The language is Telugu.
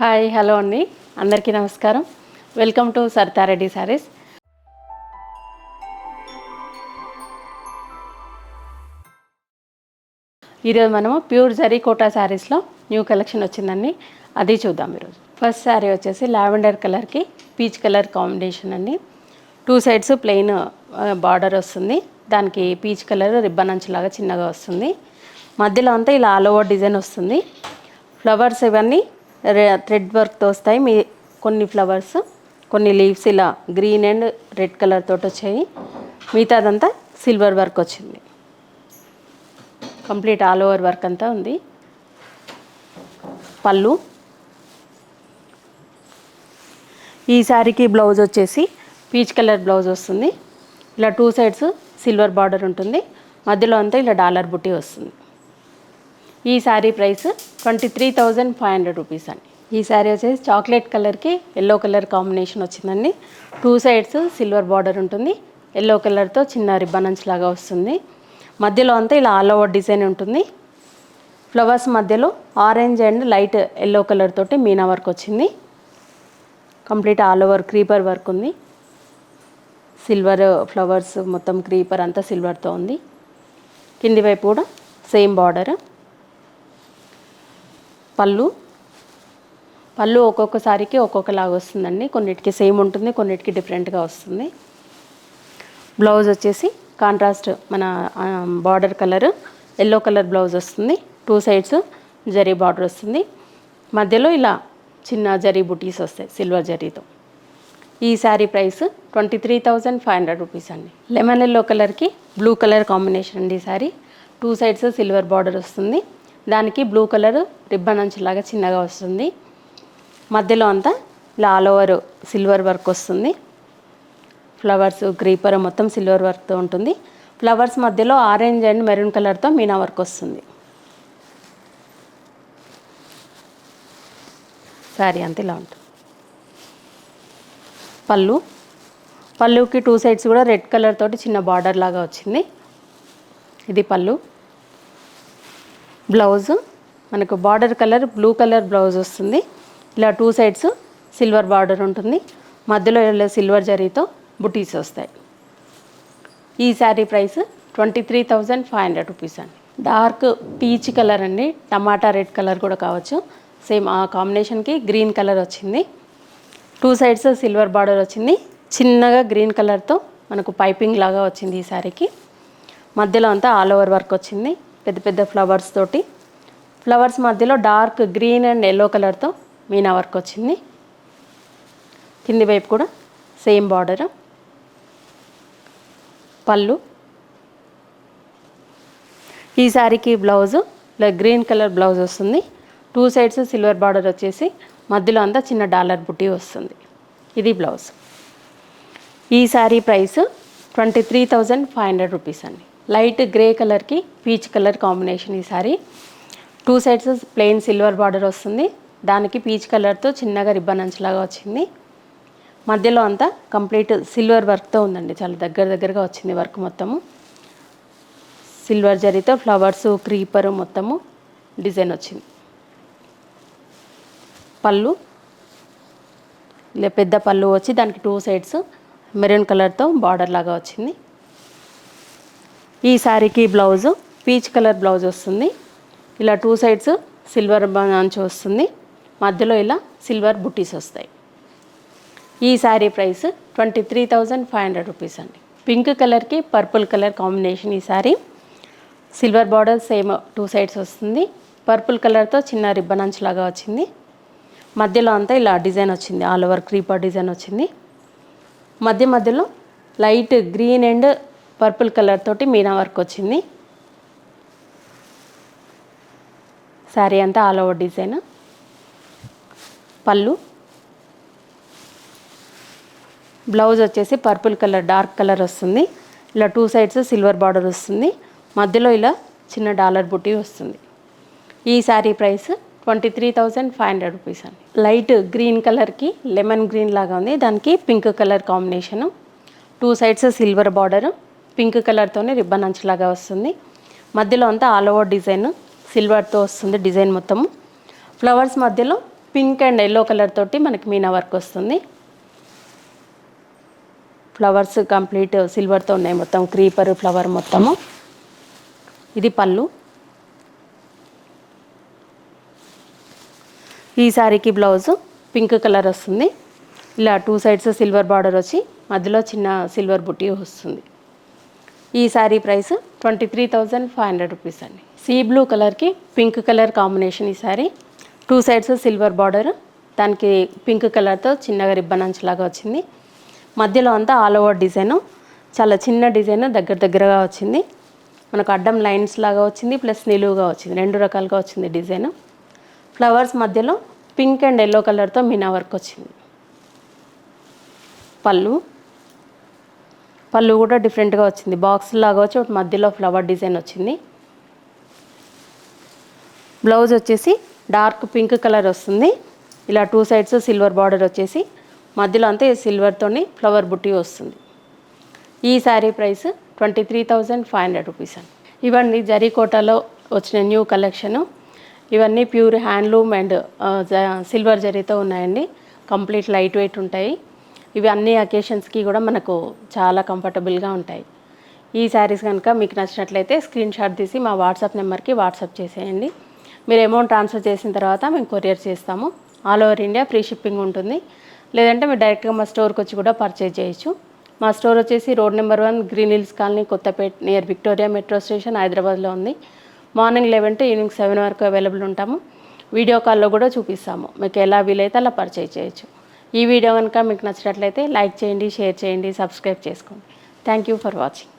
హాయ్ హలో అండి, అందరికీ నమస్కారం. Welcome to Saritha Reddy saris. ఈరోజు మనము ప్యూర్ జరీ కోటా శారీస్లో న్యూ కలెక్షన్ వచ్చిందండి, అది చూద్దాం ఈరోజు. ఫస్ట్ శారీ వచ్చేసి లావెండర్ కలర్కి పీచ్ కలర్ కాంబినేషన్ అండి. 2 సైడ్స్ ప్లెయిన్ బార్డర్ వస్తుంది, దానికి పీచ్ కలర్ రిబ్బన్ అంచులాగా చిన్నగా వస్తుంది. మధ్యలో అంతా ఇలా ఆల్ ఓవర్ డిజైన్ వస్తుంది. ఫ్లవర్స్ ఇవన్నీ థ్రెడ్ వర్క్తో వస్తాయి. కొన్ని ఫ్లవర్స్, కొన్ని లీవ్స్ ఇలా గ్రీన్ అండ్ రెడ్ కలర్ తోటి వచ్చాయి. మిగతాదంతా సిల్వర్ వర్క్ వచ్చింది. కంప్లీట్ ఆల్ ఓవర్ వర్క్ అంతా ఉంది. పళ్ళు, ఈ శారీకి బ్లౌజ్ వచ్చేసి పీచ్ కలర్ బ్లౌజ్ వస్తుంది. ఇలా 2 సైడ్స్ సిల్వర్ బార్డర్ ఉంటుంది, మధ్యలో అంతా ఇలా డాలర్ బుట్టి వస్తుంది. ఈ శారీ ప్రైస్ 23,500 రూపీస్ అండి. ఈ శారీ వచ్చేసి చాక్లెట్ కలర్కి ఎల్లో కలర్ కాంబినేషన్ వచ్చిందండి. 2 సైడ్స్ సిల్వర్ బార్డర్ ఉంటుంది, ఎల్లో కలర్తో చిన్న రిబ్బన్ అంచ్ లాగా వస్తుంది. మధ్యలో అంతా ఇలా ఆల్ ఓవర్ డిజైన్ ఉంటుంది. ఫ్లవర్స్ మధ్యలో orange and light yellow colour తోటి మీనా వర్క్ వచ్చింది. Complete all over creeper work ఉంది. సిల్వర్ ఫ్లవర్స్ మొత్తం క్రీపర్ అంతా సిల్వర్తో ఉంది. కింది వైపు కూడా సేమ్ బార్డర్. పళ్ళు ఒక్కొక్క సారీకి ఒక్కొక్కలాగా వస్తుందండి. కొన్నిటికి సేమ్ ఉంటుంది, కొన్నిటికి డిఫరెంట్గా వస్తుంది. బ్లౌజ్ వచ్చేసి కాంట్రాస్ట్ మన border colour yellow colour blouse వస్తుంది. 2 సైడ్స్ జరీ బార్డర్ వస్తుంది, మధ్యలో ఇలా చిన్న జరీ బుటీస్ వస్తాయి సిల్వర్ జరీతో. ఈ శారీ ప్రైస్ 23,500 రూపీస్ అండి. లెమన్ ఎల్లో కలర్కి బ్లూ కలర్ కాంబినేషన్ అండి. ఈ శారీ 2 సైడ్స్ సిల్వర్ బార్డర్ వస్తుంది, దానికి బ్లూ కలర్ రిబ్బన్ అంచులాగా చిన్నగా వస్తుంది. మధ్యలో అంతా ఇలా ఆల్ ఓవర్ సిల్వర్ వర్క్ వస్తుంది. ఫ్లవర్స్ క్రీపర్ మొత్తం సిల్వర్ వర్క్తో ఉంటుంది. ఫ్లవర్స్ మధ్యలో ఆరెంజ్ అండ్ మెరూన్ కలర్తో మీనా వర్క్ వస్తుంది. శారీ అంతా ఇలా ఉంటుంది. పళ్ళుకి 2 సైడ్స్ కూడా రెడ్ కలర్ తోటి చిన్న బార్డర్ లాగా వచ్చింది. ఇది పళ్ళు. బ్లౌజ్ మనకు border colour blue colour blouse వస్తుంది. ఇలా 2 సైడ్స్ సిల్వర్ బార్డర్ ఉంటుంది, మధ్యలో ఇలా సిల్వర్ జరీతో బుటీస్ వస్తాయి. ఈ శారీ ప్రైస్ 23,500 రూపీస్ అండి. డార్క్ పీచ్ కలర్ అండి, టమాటా రెడ్ కలర్ కూడా కావచ్చు. సేమ్ ఆ కాంబినేషన్కి గ్రీన్ కలర్ వచ్చింది. 2 సైడ్స్ సిల్వర్ బార్డర్ వచ్చింది, చిన్నగా గ్రీన్ కలర్తో మనకు పైపింగ్ లాగా వచ్చింది. ఈ శారీకి మధ్యలో అంతా ఆల్ ఓవర్ వర్క్ వచ్చింది, పెద్ద పెద్ద ఫ్లవర్స్ తోటి. ఫ్లవర్స్ మధ్యలో డార్క్ గ్రీన్ అండ్ ఎల్లో కలర్తో మీనా వర్క్ వచ్చింది. కింది వైపు కూడా సేమ్ బార్డర్. పళ్ళు, ఈ శారీకి బ్లౌజు ఇలా గ్రీన్ కలర్ బ్లౌజ్ వస్తుంది. 2 సైడ్స్ సిల్వర్ బార్డర్ వచ్చేసి మధ్యలో అంతా చిన్న డాలర్ బుట్టి వస్తుంది. ఇది బ్లౌజ్. ఈ శారీ ప్రైస్ 23,500 రూపీస్ అండి. లైట్ గ్రే కలర్కి పీచ్ కలర్ కాంబినేషన్. ఈ sari 2 sides plain silver border వస్తుంది, దానికి పీచ్ కలర్తో చిన్నగా రిబ్బన్ అంచులాగా వచ్చింది. మధ్యలో అంతా కంప్లీట్ సిల్వర్ వర్క్తో ఉందండి, చాలా దగ్గరగా వచ్చింది వర్క్ మొత్తము. సిల్వర్ జరీతో ఫ్లవర్స్ క్రీపరు మొత్తము డిజైన్ వచ్చింది. పళ్ళు ఇలా పెద్ద పళ్ళు వచ్చి దానికి 2 సైడ్స్ మెరూన్ కలర్తో బార్డర్ లాగా వచ్చింది. ఈ శారీకి బ్లౌజు పీచ్ కలర్ బ్లౌజ్ వస్తుంది. ఇలా 2 సైడ్స్ సిల్వర్ అంచు వస్తుంది, మధ్యలో ఇలా సిల్వర్ బుటీస్ వస్తాయి. ఈ శారీ ప్రైస్ 23,500 రూపీస్ అండి. పింక్ కలర్కి పర్పుల్ కలర్ కాంబినేషన్. ఈ sari silver border same 2 sides వస్తుంది, పర్పుల్ కలర్తో చిన్న రిబ్బన్ అంచులాగా వచ్చింది. మధ్యలో అంతా ఇలా డిజైన్ వచ్చింది, ఆల్ ఓవర్ క్రీపర్ డిజైన్ వచ్చింది. మధ్యలో light green and purple colour తోటి మీనా వర్క్ వచ్చింది. శారీ అంతా ఆల్ ఓవర్ డిజైన్. పళ్ళు, బ్లౌజ్ వచ్చేసి పర్పుల్ కలర్ డార్క్ కలర్ వస్తుంది. ఇలా 2 సైడ్స్ సిల్వర్ బార్డర్ వస్తుంది, మధ్యలో ఇలా చిన్న డాలర్ బుట్టి వస్తుంది. ఈ శారీ ప్రైస్ 23,500 రూపీస్ అండి. లైట్ గ్రీన్ కలర్కి లెమన్ గ్రీన్ లాగా ఉంది, దానికి pink colour combination. 2 sides silver border, pink కలర్తోనే రిబ్బన్ అంచులాగా వస్తుంది. మధ్యలో అంతా ఆల్ ఓవర్ డిజైన్ సిల్వర్తో వస్తుంది డిజైన్ మొత్తము. ఫ్లవర్స్ మధ్యలో పింక్ అండ్ ఎల్లో కలర్ తోటి మనకి మీనా వర్క్ వస్తుంది. ఫ్లవర్స్ కంప్లీట్ సిల్వర్తో ఉన్నాయి, మొత్తం క్రీపర్ ఫ్లవర్ మొత్తము. ఇది పళ్ళు. ఈ శారీకి బ్లౌజు పింక్ కలర్ వస్తుంది. ఇలా 2 సైడ్స్ సిల్వర్ బార్డర్ వచ్చి మధ్యలో చిన్న సిల్వర్ బుట్టి వస్తుంది. ఈ శారీ ప్రైస్ 23,500 రూపీస్ అండి. సీ బ్లూ కలర్కి పింక్ కలర్ కాంబినేషన్. ఈ శారీ 2 సైడ్స్ సిల్వర్ బార్డర్, దానికి పింక్ కలర్తో చిన్నగా రిబ్బన్ అంచులాగా వచ్చింది. మధ్యలో అంతా ఆల్ ఓవర్ డిజైను, చాలా చిన్న డిజైన్ దగ్గరగా వచ్చింది. మనకు అడ్డం లైన్స్ లాగా వచ్చింది, ప్లస్ నిలువుగా వచ్చింది, 2 రకాలుగా వచ్చింది డిజైను. ఫ్లవర్స్ మధ్యలో పింక్ అండ్ ఎల్లో కలర్తో మీనా వర్క్ వచ్చింది. పళ్ళు కూడా డిఫరెంట్గా వచ్చింది, బాక్స్ లాగా వచ్చి ఒకటి మధ్యలో ఫ్లవర్ డిజైన్ వచ్చింది. బ్లౌజ్ వచ్చేసి డార్క్ పింక్ కలర్ వస్తుంది. ఇలా 2 సైడ్స్ సిల్వర్ బార్డర్ వచ్చేసి మధ్యలో అంతా సిల్వర్తోని ఫ్లవర్ బుట్టి వస్తుంది. ఈ శారీ ప్రైస్ 23,500 రూపీస్ అండి. ఇవన్నీ జరీకోటలో వచ్చిన న్యూ కలెక్షను. ఇవన్నీ ప్యూర్ హ్యాండ్లూమ్ అండ్ సిల్వర్ జరీతో ఉన్నాయండి. కంప్లీట్ లైట్ వెయిట్ ఉంటాయి. ఇవి అన్ని అకేషన్స్కి కూడా మనకు చాలా కంఫర్టబుల్గా ఉంటాయి. ఈ శారీస్ కనుక మీకు నచ్చినట్లయితే స్క్రీన్ షాట్ తీసి మా వాట్సాప్ నెంబర్కి వాట్సాప్ చేసేయండి. మీరు అమౌంట్ ట్రాన్స్ఫర్ చేసిన తర్వాత మేము కొరియర్ చేస్తాము. All over India free shipping ఉంటుంది. లేదంటే మీరు డైరెక్ట్గా మా స్టోర్కి వచ్చి కూడా పర్చేజ్ చేయొచ్చు. మా స్టోర్ వచ్చేసి road number 1 Green Hills Colony, Kothapet, near Victoria metro station, హైదరాబాద్లో ఉంది. మార్నింగ్ 11 to ఈవినింగ్ 7 వరకు అవైలబుల్ ఉంటాము. వీడియో కాల్లో కూడా చూపిస్తాము. మీకు ఎలా వీలైతే అలా పర్చేజ్ చేయొచ్చు. ఈ వీడియో కనుక మీకు నచ్చినట్లయితే లైక్ చేయండి, షేర్ చేయండి, సబ్స్క్రైబ్ చేసుకోండి. Thank you for watching.